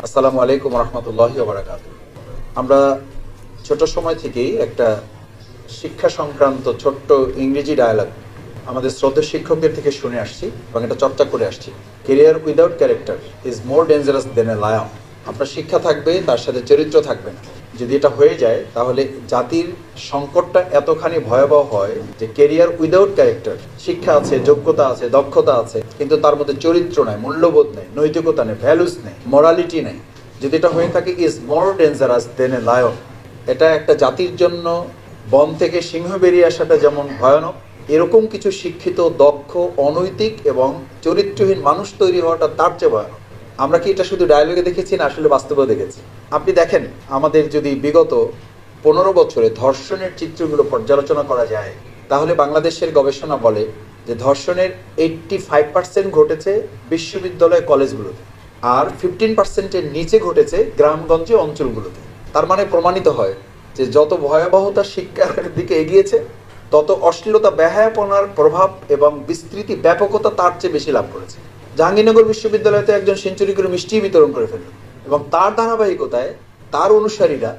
আসসালামু আলাইকুম রহমতুল্লাহি ওয়া বারাকাতুহু। আমরা ছোট সময় থেকেই একটা শিক্ষা সংক্রান্ত ছোট্ট ইংরেজি ডায়ালগ আমাদের শ্রদ্ধেয় শিক্ষকদের থেকে শুনে আসছি এবং এটা চর্চা করে আসছি। Career without character is more dangerous then a lion. আপনার শিক্ষা থাকবে, তার সাথে চরিত্র থাকবে না। যদি এটা হয়ে যায় তাহলে জাতির সংকটটা এতখানি ভয়াবহ হয় যে কেরিয়ার উইদাউট ক্যারেক্টার, শিক্ষা আছে, যোগ্যতা আছে, দক্ষতা আছে, কিন্তু তার মধ্যে চরিত্র নাই, মূল্যবোধ নেই, নৈতিকতা নেই, ভ্যালুস নেই, মোরালিটি নেই। যদি এটা হয়ে থাকে is more dangerous then a lion. এটা একটা জাতির জন্য বন থেকে সিংহ বেরিয়ে আসাটা যেমন ভয়ানক, এরকম কিছু শিক্ষিত, দক্ষ, অনৈতিক এবং চরিত্রহীন মানুষ তৈরি হওয়াটা তার চেয়ে ভয়ানক। আমরা কি এটা শুধু ডায়ালগে দেখেছি না আসলে বাস্তবেও দেখেছি? আপনি দেখেন, আমাদের যদি বিগত 15 বছরে ধর্ষণের চিত্রগুলো পর্যালোচনা করা যায় তাহলে বাংলাদেশের গবেষণা বলে যে ধর্ষণের 85% ঘটেছে বিশ্ববিদ্যালয় কলেজগুলোতে, আর 15%-এর নিচে ঘটেছে গ্রামগঞ্জে অঞ্চলগুলোতে। তার মানে প্রমাণিত হয় যে যত ভয়াবহতা শিক্ষার দিকে এগিয়েছে তত অশ্লীলতা, বেহায়াপনার প্রভাব এবং বিস্তৃতি, ব্যাপকতা তার চেয়ে বেশি লাভ করেছে। জাহাঙ্গীরনগর বিশ্ববিদ্যালয়তে একজন সেঞ্চুরি করে মিষ্টি বিতরণ করে ফেলল এবং তার ধারাবাহিকতায় তার অনুসারীরা,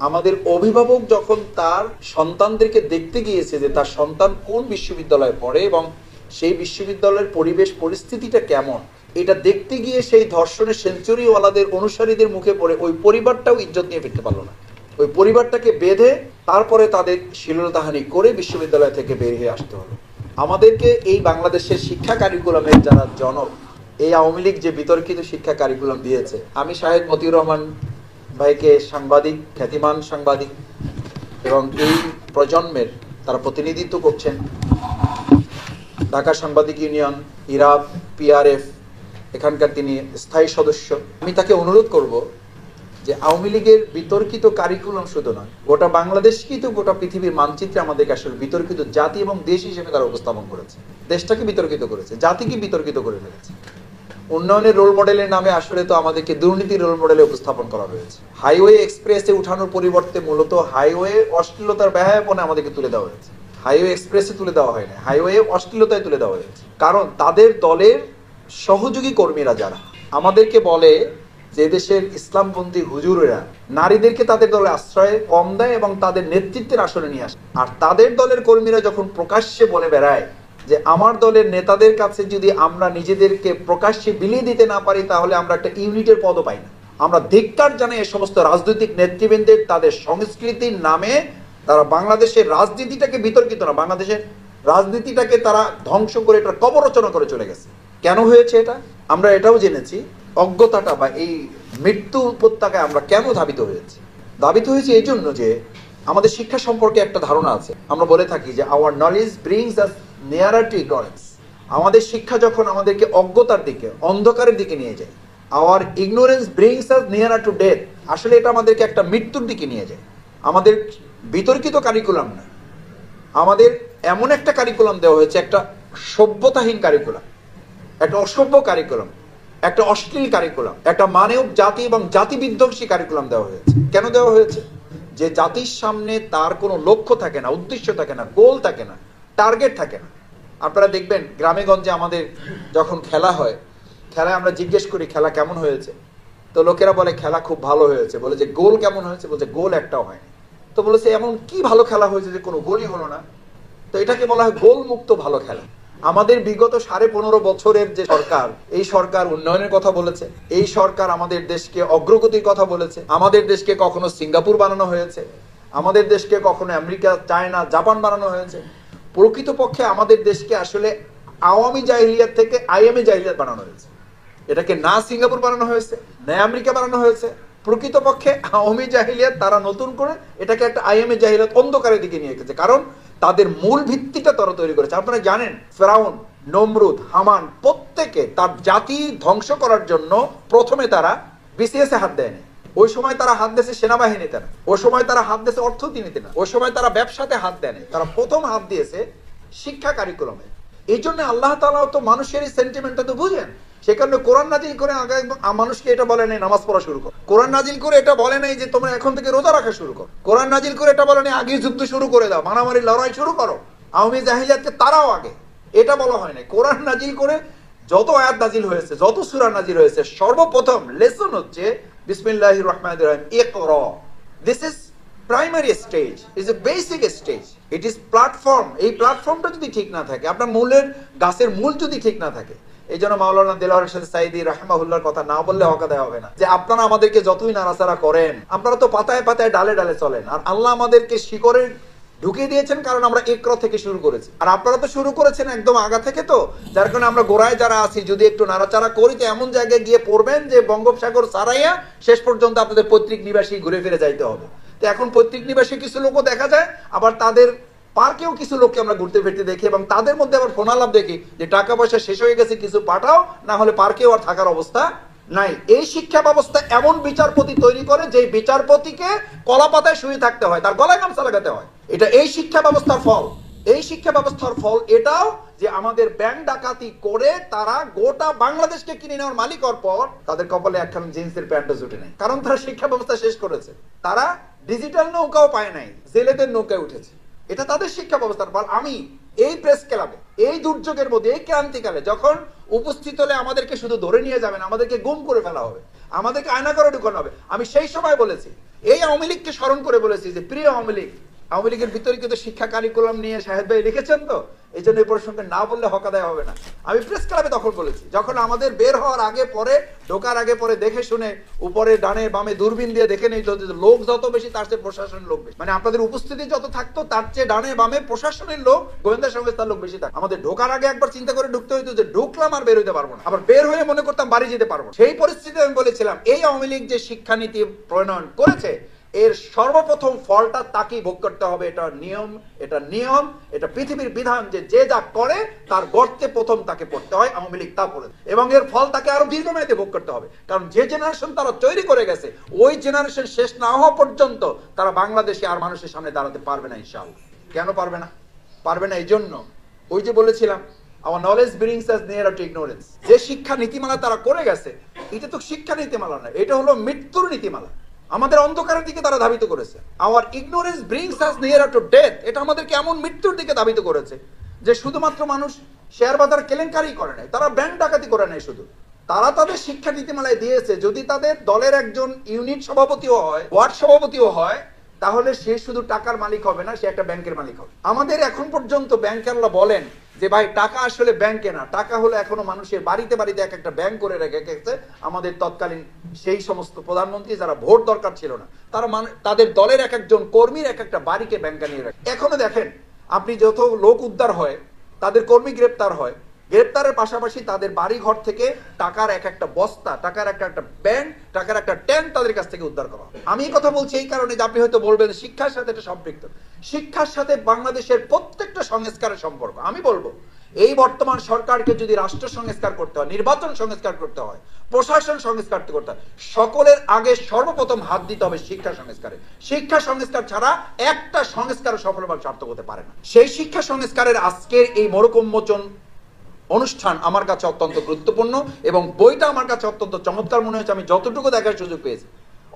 আমাদের অভিভাবক যখন তার সন্তানদেরকে দেখতে গিয়েছে যে তার সন্তান কোন বিশ্ববিদ্যালয়ে পড়ে এবং সেই বিশ্ববিদ্যালয়ের পরিবেশ পরিস্থিতিটা কেমন, এটা দেখতে গিয়ে সেই ধর্ষণের সেঞ্চুরিওয়ালাদের অনুসারীদের মুখে পড়ে ওই পরিবারটাও ইজ্জত নিয়ে ফিরতে পারলো না। ওই পরিবারটাকে বেঁধে তারপরে তাদের শ্লীলতাহানি করে বিশ্ববিদ্যালয় থেকে বের হয়ে আসতে হলো। আমাদেরকে এই বাংলাদেশের শিক্ষা কারিকুলামের যারা জনক, এই আওয়ামী লীগ যে বিতর্কিত শিক্ষা কারিকুলাম দিয়েছে, আমি শাহেদ মতিউর রহমান ভাইকে সাংবাদিক, খ্যাতিমান সাংবাদিক, এবং এই প্রজন্মের তারা প্রতিনিধিত্ব করছেন ঢাকা সাংবাদিক ইউনিয়ন, ইরাব, পিআরএফ, এখানকার তিনি স্থায়ী সদস্য। আমি তাকে অনুরোধ করব যে আওয়ামী লীগের বিতর্কিত কারিকুলাম শুধু নয়, গোটা বাংলাদেশকেই তো গোটা পৃথিবীর মানচিত্রে আমাদেরকে আসলে বিতর্কিত জাতি এবং দেশ হিসেবে তারা উপস্থাপন করেছে। দেশটাকে বিতর্কিত করেছে, জাতিকে বিতর্কিত করে ফেলেছে। উন্নয়নের রোল মডেলের নামে আসলে তো আমাদেরকে দুর্নীতির রোল মডেলে উপস্থাপন করা হয়েছে। হাইওয়ে এক্সপ্রেসে উঠানোর পরিবর্তে মূলত হাইওয়ে অশ্লীলতার বেহায়াপনে আমাদেরকে তুলে দেওয়া হয়েছে। হাইওয়ে এক্সপ্রেসে তুলে দেওয়া হয় না, হাইওয়ে অশ্লীলতায় তুলে দেওয়া হয়েছে। কারণ তাদের দলের সহযোগী কর্মীরা যারা আমাদেরকে বলে যে দেশের ইসলামপন্থী হুজুরেরা নারীদেরকে তাদের দলে আশ্রয় কম দেয় এবং তাদের নেতৃত্বের আসনে নিয়ে আসে, আর তাদের দলের কর্মীরা যখন প্রকাশ্যে বলে বেড়ায় যে আমার দলের নেতাদের কাছে যদি আমরা নিজেদেরকে প্রকাশ্যে বিলিয়ে দিতে না পারি তাহলে আমরা একটা ইউনিটের পদও পাই না। আমরা ধিক্কার জানাই এ সমস্ত রাজনৈতিক নেতৃবৃন্দের, তাদের সংস্কৃতির নামে তারা বাংলাদেশের রাজনীতিটাকে বিতর্কিত না, বাংলাদেশের রাজনীতিটাকে তারা ধ্বংস করে এটা কবর রচনা করে চলে গেছে। কেন হয়েছে এটা আমরা এটাও জেনেছি। অজ্ঞতাটা বা এই মৃত্যু উপত্যকায় আমরা কেন ধাবিত হয়েছি? ধাবিত হয়েছে এই জন্য যে আমাদের শিক্ষা সম্পর্কে একটা ধারণা আছে। আমরা বলে থাকি যে আওয়ার নলেজ ব্রিংস আস নিয়ারার টু ইগনোরেন্স। আমাদের শিক্ষা যখন আমাদেরকে অজ্ঞতার দিকে, অন্ধকারের দিকে নিয়ে যায়, hour ignorance brings us নিয়ারার to death, আসলে এটা আমাদেরকে একটা মৃত্যুর দিকে নিয়ে যায়। আমাদের বিতর্কিত কারিকুলাম না, আমাদের এমন একটা কারিকুলাম দেওয়া হয়েছে, একটা সভ্যতাহীন কারিকুলাম, একটা অসভ্য কারিকুলাম, একটা অশ্লীল কারিকুলাম, একটা মানব জাতি এবং জাতি বিধ্বংসী কারিকুলাম দেওয়া হয়েছে। কেন দেওয়া হয়েছে? যে জাতির সামনে তার কোনো লক্ষ্য থাকে না, উদ্দেশ্য থাকে না, গোল থাকে না, টার্গেট থাকে না। আপনারা দেখবেন গ্রামে গঞ্জে আমাদের যখন খেলা হয়, খেলায় আমরা জিজ্ঞেস করি খেলা কেমন হয়েছে, তো লোকেরা বলে খেলা খুব ভালো হয়েছে। বলে যে গোল কেমন হয়েছে, বলছে গোল একটাও হয়নি। তো বলেছে এমন কি ভালো খেলা হয়েছে যে কোনো গোলই হলো না? তো এটাকে বলা হয় গোল মুক্ত ভালো খেলা। আমাদের বিগত 15.5 বছরের যে সরকার, এই সরকার উন্নয়নের কথা বলেছে, এই সরকার আমাদের দেশকে অগ্রগতির কথা বলেছে। আমাদের দেশকে কখনো সিঙ্গাপুর বানানো হয়েছে, আমাদের দেশকে কখনো আমেরিকা, চায়না, জাপান বানানো হয়েছে। প্রকৃতপক্ষে আমাদের দেশকে আসলে আওয়ামী জাহিলিয়াত থেকে আইএমএ জাহিলিয়াত বানানো হয়েছে। এটাকে না সিঙ্গাপুর বানানো হয়েছে, না আমেরিকা বানানো হয়েছে। প্রকৃতপক্ষে আওয়ামী জাহিলিয়াত তারা নতুন করে এটাকে একটা আইএমএ জাহিলিয়াত অন্ধকারের দিকে নিয়ে গেছে, কারণ তাদের মূল ভিত্তিটা তারা তৈরি করেছে। আপনারা জানেন ফেরাউন, নমরুদ, হামান প্রত্যেকে তার জাতি ধ্বংস করার জন্য প্রথমে তারা বিসিএস এ হাত দেয়নি। ওই সময় তারা হাত দিয়েছে সেনাবাহিনীতে না, ওই সময় তারা হাত দিয়েছে অর্থনীতিতে না, ওই সময় তারা ব্যবসাতে হাত দেয়নি, তারা প্রথম হাত দিয়েছে শিক্ষা কারিকুলামে। এই জন্য আল্লাহ তাআলা তো মানুষের এই সেন্টিমেন্টটা তো বুঝেন, সে কারণে কোরআন নাজিল করে মানুষকে এটা বলে নাই নামাজ পড়া শুরু কর, কোরআন নাজিল করে এটা বলে নাই যে তোমরা এখন থেকে রোজা রাখা শুরু করো, কোরআন নাজিল করে এটা বলে নাই আগে যুদ্ধ শুরু করে দাও, মারামারি লড়াই শুরু করো, আওয়ামী জাহিলিয়াতকে তারাও আগে, এটা বলা হয় নাই। কোরআন নাজিল করে যত আয়াত নাজিল হয়েছে, যত সূরা নাজিল হয়েছে, সর্বপ্রথম লেসন হচ্ছে বিসমিল্লাহির রহমানির রহিম, ইকরা। This is primary stage, is a basic stage, it is platform. এই প্ল্যাটফর্মটা যদি ঠিক না থাকে, আপনার মূলের গাছের মূল যদি ঠিক না থাকে, এই জন্য মাওলানা দেলোয়ার হোসেন সাইদি রাহিমাহুল্লাহর কথা না বললে হকাদায় হবে না, যে আপনারা আমাদেরকে যতই নাড়াচাড়া করেন, আপনারা তো পাতায় পাতায় ডালে ডালে চলেন, আর আল্লাহ আমাদেরকে শিকড়ে ঢুকিয়ে দিয়েছেন, কারণ আমরা ইকরা থেকে শুরু করেছি, আর আপনারা তো শুরু করেছেন একদম আগা থেকে। তো যার কারণে আমরা গোড়ায় যারা আছি, যদি একটু নাড়াচাড়া করি, তো এমন জায়গায় গিয়ে পড়বেন যে বঙ্গোপসাগর ছাড়াইয়া শেষ পর্যন্ত আপনাদের পৈতৃক নিবাসী ঘুরে ফিরে যাইতে হবে। তো এখন পৈতৃক নিবাসী কিছু লোকও দেখা যায়, আবার তাদের পার্কেও কিছু লোককে আমরা ঘুরতে ফিরতে দেখি, এবং তাদের মধ্যে আবার ফোনালাপ দেখি যে টাকা পয়সা শেষ হয়ে গেছে, কিছু পাঠাও, না হলে পার্কেও আর থাকার অবস্থা নাই। এই শিক্ষা ব্যবস্থা এমন বিচারপতি তৈরি করে, যে বিচারপতিকে কলা পাতায় শুয়ে থাকতে হয়, তার গলায় গামছা লাগাতে হয়। এটা এই শিক্ষা ব্যবস্থার ফল। এই শিক্ষা ব্যবস্থার ফল এটাও যে আমাদের ব্যাংক ডাকাতি করে তারা গোটা বাংলাদেশকে কিনে নেওয়ার মালিক হওয়ার পর তাদের কপালে একখান জিন্সের প্যান্টও জুটে নেই, কারণ তারা শিক্ষা ব্যবস্থা শেষ করেছে। তারা ডিজিটাল নৌকাও পায় নাই, জেলেদের নৌকায় উঠেছে। এটা তাদের শিক্ষা ব্যবস্থার ফল। আমি এই প্রেস ক্লাবে, এই দুর্যোগের মধ্যে, এই ক্রান্তিকালে যখন উপস্থিত হলে আমাদেরকে শুধু ধরে নিয়ে যাবেন, আমাদেরকে গুম করে ফেলা হবে, আমাদেরকে আয়না করে ঢুকানো হবে, আমি সেই সময় বলেছি, এই আওয়ামী লীগকে স্মরণ করে বলেছি যে প্রিয় আওয়ামী লীগ, আওয়ামী লীগের বিতর্কিত শিক্ষা কারিকুলাম নিয়ে শাহেদ ভাই লিখেছেন, তো এই জন্য এই প্রসঙ্গে না বললে হকাদায় হবে না। আমি প্রেস ক্লাবে তখন বলেছি, যখন আমাদের বের হওয়ার আগে পরে, ঢোকার আগে পরে দেখে শুনে উপরে ডানে বামে দূরবীন দিয়ে দেখে নিত যে লোক যত বেশি তার চেয়ে প্রশাসনের লোক বেশি, মানে আপনাদের উপস্থিতি যত থাকতো তার চেয়ে ডানে বামে প্রশাসনের লোক, গোয়েন্দা সংস্থার লোক বেশি থাকতো। আমাদের ঢোকার আগে একবার চিন্তা করে ঢুকতে হইতো যে ঢুকলাম আর বের হইতে পারবো না, আবার বের হয়ে মনে করতাম বাড়ি যেতে পারবো। সেই পরিস্থিতি আমি বলেছিলাম, এই আওয়ামী লীগ যে শিক্ষানীতি প্রণয়ন করেছে, এর সর্বপ্রথম ফলটা তাকেই ভোগ করতে হবে। এটা নিয়ম, এটা পৃথিবীর বিধান, যে যে যা করে তার গর্তে প্রথম তাকে পড়তে হয়। আওয়ামী লীগ তা বলে, এবং এর ফল তাকে আরো দীর্ঘমেয়াদে ভোগ করতে হবে, কারণ যে জেনারেশন তারা তৈরি করে গেছে, ওই জেনারেশন শেষ না হওয়া পর্যন্ত তারা বাংলাদেশে আর মানুষের সামনে দাঁড়াতে পারবে না ইনশাআল্লাহ। কেন পারবে না? পারবে না এই জন্য, ওই যে বলেছিলাম, our knowledge brings us nearer to ignorance। যে শিক্ষা নীতিমালা তারা করে গেছে, এটা তো শিক্ষা নীতিমালা না, এটা হলো মৃত্যুর নীতিমালা। আমাদের অন্ধকারের দিকে তারা ধাবিত করেছে। our ignorance brings us nearer to death। এটা আমাদেরকে এমন মৃত্যুর দিকে ধাবিত করেছে যে শুধুমাত্র মানুষ শেয়ার বাজার কেলেঙ্কারি করে নাই, তারা ব্যাংক ডাকাতি করে নাই, শুধু তারা তাদের শিক্ষা নীতিমালায় দিয়েছে, যদি তাদের দলের একজন ইউনিট সভাপতিও হয়, ওয়ার্ড সভাপতিও হয়, তাহলে সে শুধু টাকার মালিক হবে না, সে একটা ব্যাংকের মালিক হবে। আমাদের এখন পর্যন্ত ব্যাংকাররা বলেন যে ভাই টাকা আসলে ব্যাংকে না, টাকা হলো এখনো মানুষের বাড়িতে বাড়িতে এক একটা ব্যাংক করে রেখেছে আমাদের তৎকালীন সেই সমস্ত প্রধানমন্ত্রী, যারা ভোট দরকার ছিল না, তারা তাদের দলের এক একজন কর্মীর এক একটা বাড়িকে ব্যাংকে নিয়ে রাখে। এখনো দেখেন, আপনি যত লোক উদ্ধার হয়, তাদের কর্মী গ্রেপ্তার হয়, গ্রেপ্তারের পাশাপাশি তাদের বাড়ি ঘর থেকে টাকার এক একটা বস্তা, টাকার একটা ব্যাংক, টাকার একটা ট্যাঙ্ক তাদের কাছ থেকে উদ্ধার করা। আমি এই কথা বলছি এই কারণে যে আপনি হয়তো বলবেন শিক্ষার সাথে এটা সম্পৃক্ত। শিক্ষার সাথে বাংলাদেশের প্রত্যেকটা সংস্কারের সম্পর্ক। আমি বলবো, এই বর্তমান সরকারকে যদি রাষ্ট্র সংস্কার করতে হয়, নির্বাচন সংস্কার করতে হয়, প্রশাসন সংস্কার করতে হয়, সকলের আগে সর্বপ্রথম হাত দিতে হবে শিক্ষা সংস্কারে। শিক্ষা সংস্কার ছাড়া একটা সংস্কার সফলভাবে সার্থক হতে পারে না। সেই শিক্ষা সংস্কারের আজকের এই মোড়কোন্মোচন অনুষ্ঠান আমার কাছে অত্যন্ত গুরুত্বপূর্ণ, এবং বইটা আমার কাছে অত্যন্ত চমৎকার মনে হয়েছে। আমি যতটুকু দেখার সুযোগ পেয়েছি,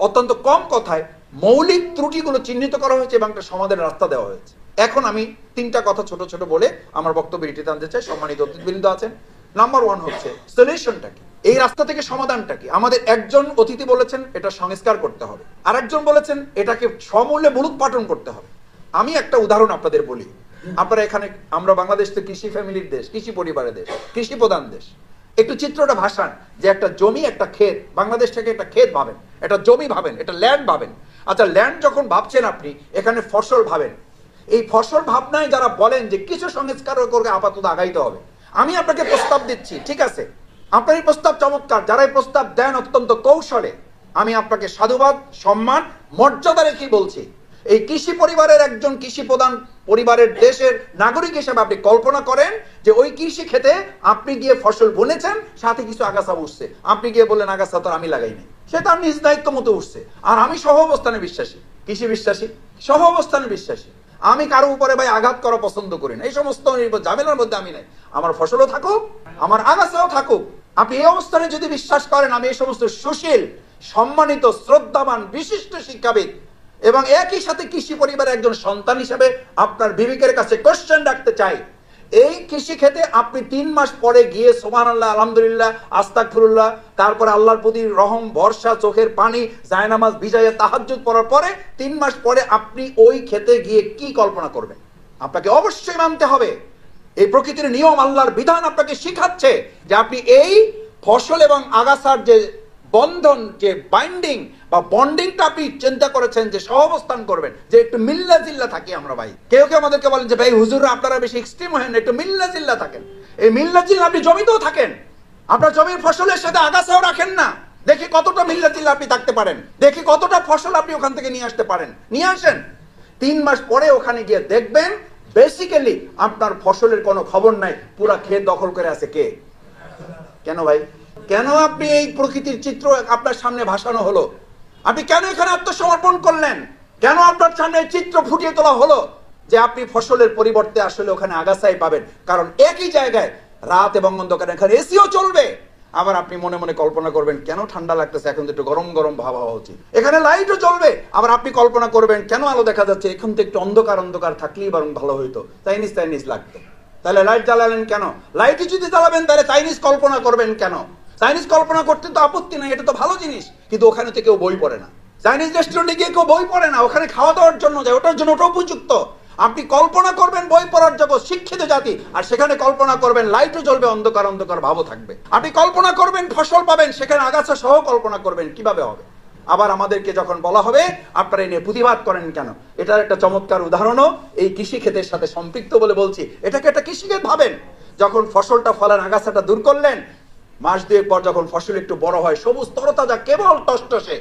অত্যন্ত কম কথায় মৌলিক ত্রুটিগুলো চিহ্নিত করা হয়েছে এবং একটা সমাধানের রাস্তা দেওয়া হয়েছে। এখন আমি তিনটা কথা ছোট ছোট বলে আমার বক্তব্য ইতি টানতে চাই। সম্মানিত অতিথিবৃন্দ আছেন, নাম্বার 1 হচ্ছে সলিউশনটা কি, এই রাস্তা থেকে সমাধানটা কি। আমাদের একজন অতিথি বলেছেন এটা সংস্কার করতে হবে, আর একজন বলেছেন এটাকে সমূল্যে মূলোৎপাটন করতে হবে। আমি একটা উদাহরণ আপনাদের বলি। আপনারা এখানে, আমরা বাংলাদেশ তো কৃষি ফ্যামিলির দেশ, কৃষি পরিবারের দেশ, কৃষি প্রধান দেশ। একটু চিত্রটা ভাসান যে একটা জমি, একটা ক্ষেত, বাংলাদেশ থেকে একটা ক্ষেত ভাবেন, একটা জমি ভাবেন, এটা ল্যান্ড ভাবেন। আচ্ছা, ল্যান্ড যখন ভাবছেন আপনি, এখানে ফসল ভাবেন। এই ফসল ভাবনায় যারা বলেন যে কিছু সংস্কার করে আপাতত আগাইতে হবে, আমি আপনাকে প্রস্তাব দিচ্ছি, ঠিক আছে, আপনার এই প্রস্তাব চমৎকার, যারা এই প্রস্তাব দেন অত্যন্ত কৌশলে, আমি আপনাকে সাধুবাদ, সম্মান, মর্যাদা রেখে বলছি, এই কৃষি পরিবারের একজন কৃষি প্রধান পরিবারের দেশের নাগরিক হিসেবে আপনি কল্পনা করেন যে ওই কৃষি খেতে আপনি গিয়ে ফসল বুনেছেন, সাথে কিছু আগাছা উঠছে, আপনি গিয়ে বললেন আগাছা তো আমি লাগাই নাই, সে তার নিজ দায়িত্ব মতো উঠছে। আর আমি সহ অবস্থানে বিশ্বাসী, কৃষি বিশ্বাসী, সহ অবস্থানে বিশ্বাসী। আমি কারো উপরে ভাই আঘাত করা পছন্দ করি না, এই সমস্ত ঝামেলার মধ্যে আমি নাই। আমার ফসলও থাকুক, আমার আগাছাও থাকুক। আপনি এই অবস্থানে যদি বিশ্বাস করেন আমি এই সমস্ত সুশীল, সম্মানিত, শ্রদ্ধাবান, বিশিষ্ট শিক্ষাবিদ এবং একই সাথে কৃষি পরিবারের একজন সন্তান হিসেবে আপনার বিবেকের কাছে কোশ্চেন রাখতে চাই, এই কৃষি খেতে আপনি 3 মাস পরে গিয়ে সুবহানাল্লাহ, আলহামদুলিল্লাহ, আস্তাগফিরুল্লাহ, তারপরে আল্লাহর প্রতি রহম ভরসা, চোখের পানি, জায়নামাজ ভিজাইয়া তাহাজ্জুদ পড়ার পরে 3 মাস পরে আপনি ওই খেতে গিয়ে কি কল্পনা করবেন? আপনাকে অবশ্যই মানতে হবে এই প্রকৃতির নিয়ম, আল্লাহর বিধান আপনাকে শিখাচ্ছে যে আপনি এই ফসল এবং আগাছার যে বন্ধন, যে বাইন্ডিং বা বন্ডিংটা আপনি চিন্তা করেছেন যে সহাবস্থান করবেন, যে একটু মিল্লা জিল্লা থাকি আমরা ভাই। কেউ কেউ আমাদেরকে বলেন যে ভাই হুজুররা আপনারা বেশি এক্সট্রিম হয়েন, একটু মিল্লা জিল্লা থাকেন। এই মিল্লা জিল্লা আপনি জমিতেও থাকেন, আপনার জমির ফসলের সাথে আগাছাও রাখেন না। দেখি কতটা মিল্লা জিল্লা আপনি থাকতে পারেন, দেখি কতটা ফসল আপনি ওখান থেকে নিয়ে আসতে পারেন, নিয়ে আসেন। 3 মাস পরে ওখানে গিয়ে দেখবেন বেসিক্যালি আপনার ফসলের কোনো খবর নাই, পুরা ক্ষেত দখল করে আছে কে? কেন ভাই? কেন আপনি এই প্রকৃতির চিত্র আপনার সামনে ভাসানো হলো? আপনি কেন এখানে আত্মসমর্পণ করলেন? কেন আপনার সামনে চিত্র ফুটিয়ে তোলা হলো যে আপনি ফসলের পরিবর্তে আসলে ওখানে আগাছাই পাবেন? কারণ একই জায়গায় রাত এবং অন্ধকারে এখানে এসিও চলবে। আবার আপনি মনে মনে কল্পনা করবেন কেন ঠান্ডা লাগতেছে, এখন তো একটু গরম গরম ভাব হওয়া উচিত। এখানে লাইটও চলবে, আবার আপনি কল্পনা করবেন কেন আলো দেখা যাচ্ছে, এখন তো একটু অন্ধকার অন্ধকার থাকলেই বরং ভালো হইতো, চাইনিজ লাগতো। তাহলে লাইট জ্বালালেন কেন? লাইটই যদি জ্বালাবেন তাহলে চাইনিজ কল্পনা করবেন কেন? চাইনিজ কল্পনা করতে তো আপত্তি নাই, এটা তো ভালো জিনিস, কিন্তু ওখানে তো কেউ বই পড়ে না। চাইনিজ রেস্টুরেন্টে গিয়ে কেউ বই পড়ে না, ওখানে খাওয়া দাওয়ার জন্য যায়, ওটার জন্য ওটা উপযুক্ত। আপনি কল্পনা করবেন বই পড়ার জগৎ, শিক্ষিত জাতি, আর সেখানে কল্পনা করবেন লাইটও জ্বলবে, অন্ধকার অন্ধকার ভাবও থাকবে। আপনি কল্পনা করবেন ফসল পাবেন, সেখানে আগাছা সহ কল্পনা করবেন, কিভাবে হবে? আবার আমাদেরকে যখন বলা হবে আপনারা এই নিয়ে প্রতিবাদ করেন কেন, এটার একটা চমৎকার উদাহরণও এই কৃষি ক্ষেতের সাথে সম্পৃক্ত বলে বলছি। এটাকে একটা কৃষিক্ষেত ভাবেন। যখন ফসলটা ফলান, আগাছাটা দূর করলেন, মাস 2 পর যখন ফসল একটু বড় হয়, সবুজ তরতাজা কেবল টসটসে,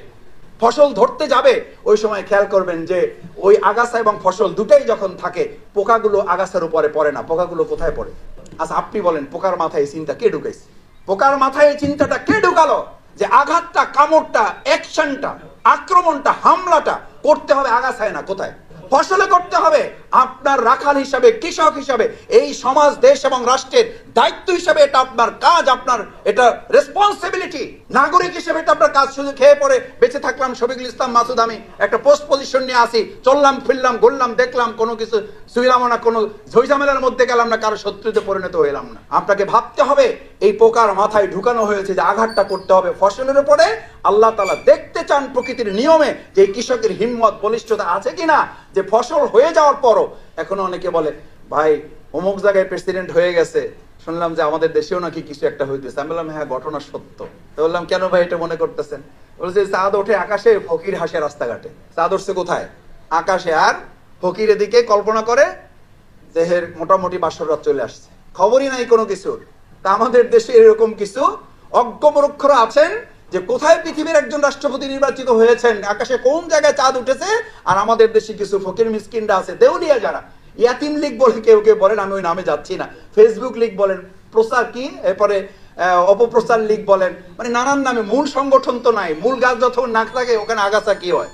ফসল ধরতে যাবে, ওই সময় খেয়াল করবেন যে ওই আগাছা এবং ফসল দুটাই যখন থাকে, পোকাগুলো আগাছার উপরে পড়ে না। পোকাগুলো কোথায় পড়ে? আচ্ছা আপনি বলেন, পোকার মাথায় এই চিন্তা কে ঢুকাইছে? পোকার মাথায় এই চিন্তাটা কে ঢুকালো যে আঘাতটা, কামড়টা, অ্যাকশনটা, আক্রমণটা, হামলাটা করতে হবে আগাছায় না, কোথায়? ফসলে করতে হবে। আপনার রাখাল হিসাবে, কৃষক হিসাবে, এই সমাজ, দেশ এবং রাষ্ট্রের দায়িত্ব হিসাবে এটা আপনার কাজ, আপনার এটা রেসপন্সিবিলিটি। নাগরিক হিসেবে এটা আপনার কাজ। শুধু খেয়ে পরে বেঁচে থাকলাম, শফিকুল ইসলাম মাসুদ আমি একটা পোস্ট পজিশন নিয়ে আসি, চললাম ফিরলাম, ঘুরলাম দেখলাম, কোনো কিছু শুইলাম না, কোনো ঝইঝামেলার মধ্যে গেলাম না, কারো শত্রুতে পরিণত হইলাম না। আপনাকে ভাবতে হবে এই পোকার মাথায় ঢুকানো হয়েছে যে আঘাতটা করতে হবে ফসলের উপরে। আল্লাহ তাআলা দেখতে চান প্রকৃতির নিয়মে যে কৃষকের হিম্মত, বলিষ্ঠতা আছে কিনা, যে ফসল হয়ে যাওয়ার পরও এখনো অনেকে বলে ভাই অমুক জায়গায় প্রেসিডেন্ট হয়ে গেছে, শুনলাম যে আমাদের দেশেও নাকি কিছু একটা হইতেছে। আমি বললাম হ্যাঁ, ঘটনা সত্য। তো বললাম কেন ভাই এটা মনে করতেছেন? বলছে চাঁদ ওঠে আকাশে, ফকির হাসে রাস্তাঘাটে। চাঁদ উঠছে কোথায়? আকাশে। আর ফকির এদিকে কল্পনা করে দেহের মোটামুটি বাসর রাত চলে আসছে, খবরই নাই কোনো কিছুর। তা আমাদের দেশে এরকম কিছু অজ্ঞমূর্খরা আছেন যে কোথায় পৃথিবীর একজন রাষ্ট্রপতি নির্বাচিত হয়েছেন, আকাশে কোন জায়গায় চাঁদ উঠেছে, আর আমাদের দেশে কিছু ফকির মিসকিনরা আছে, দেউলিয়া যারা, ইয়াতিম লীগ বলে কেউ কেউ বলেন, আমি ওই নামে যাচ্ছি না, ফেসবুক লীগ বলেন, প্রচার কি, এরপরে অপপ্রচার লীগ বলেন, মানে নানান নামে। মূল সংগঠন তো নাই, মূল গাছ যখন না থাকে ওখানে আগাছা কি হয়?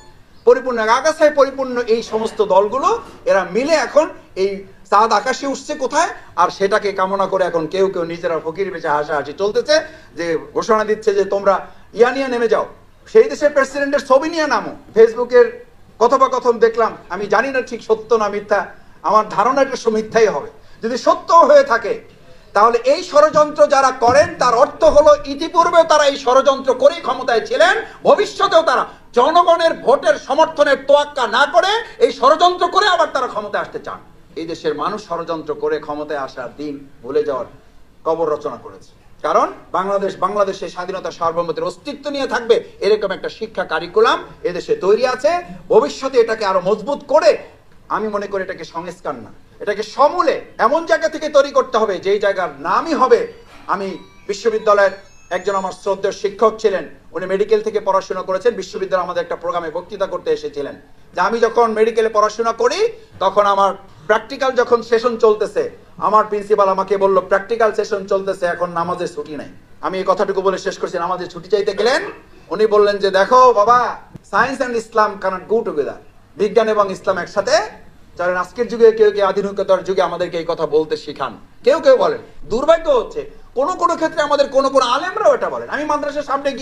পরিপূর্ণ আগাছায় পরিপূর্ণ এই সমস্ত দলগুলো, এরা মিলে এখন এই চাঁদ আকাশে উঠছে কোথায়, আর সেটাকে কামনা করে এখন কেউ কেউ নিজেরা ফকির বেচে হাসাহাসি চলতেছে, যে ঘোষণা দিচ্ছে যে তোমরা ইয়া নিয়ে নেমে যাও, সেই দেশের প্রেসিডেন্টের ছবি নিয়ে নামো। ফেসবুকের কথোপকথন দেখলাম, আমি জানি না ঠিক সত্য না মিথ্যা, আমার ধারণা এটা মিথ্যাই হবে। যদি সত্য হয়ে থাকে তাহলে এই ষড়যন্ত্র যারা করেন তার অর্থ হলো ইতিপূর্বেও তারা এই ষড়যন্ত্র করেই ক্ষমতায় ছিলেন, ভবিষ্যতেও তারা জনগণের ভোটের সমর্থনের তোয়াক্কা না করে এই ষড়যন্ত্র করে আবার তারা ক্ষমতায় আসতে চান। এই দেশের মানুষ ষড়যন্ত্র করে ক্ষমতায় আসার দিন ভুলে যাওয়ার কবর রচনা করেছে। কারণ বাংলাদেশের স্বাধীনতা সার্বভৌমত্বের অস্তিত্ব নিয়ে থাকবে এরকম একটা শিক্ষা কারিকুলাম এদেশে তৈরি আছে। ভবিষ্যতে এটাকে আরো মজবুত করে, আমি মনে করি এটাকে সংস্কার না, এটাকে সমূলে এমন জায়গা থেকে তৈরি করতে হবে যেই জায়গার নামই হবে, আমি বিশ্ববিদ্যালয়ের একজন আমার শ্রদ্ধেয় শিক্ষক ছিলেন, উনি মেডিকেল থেকে পড়াশোনা করেছেন, বিশ্ববিদ্যালয়ে আমাদের একটা প্রোগ্রামে বক্তৃতা করতে এসেছিলেন, যে আমি যখন মেডিকেলে পড়াশোনা করি তখন আমার প্র্যাকটিক্যাল যখন সেশন চলতেছে, আমার প্রিন্সিপাল আমাকে বলল প্র্যাকটিক্যাল সেশন চলতেছে, এখন নামাজের ছুটি নাই। আমি এই কথাটুকু বলে শেষ করছি, নামাজের ছুটি চাইতে গেলেন, উনি বললেন যে দেখো বাবা, science and Islam cannot go together, বিজ্ঞান এবং ইসলাম একসাথে চলেন। আজকের যুগে কেউ কেউ আধুনিকতার যুগে আমাদেরকে এই কথা বলতে শিখান, কেউ কেউ বলেন। দুর্ভাগ্য হচ্ছে কোনো কোনো ক্ষেত্রে আমাদের কোনো কোনো আলেমরাও এটা বলেন। আমি মাদ্রাসার সামনে গিয়ে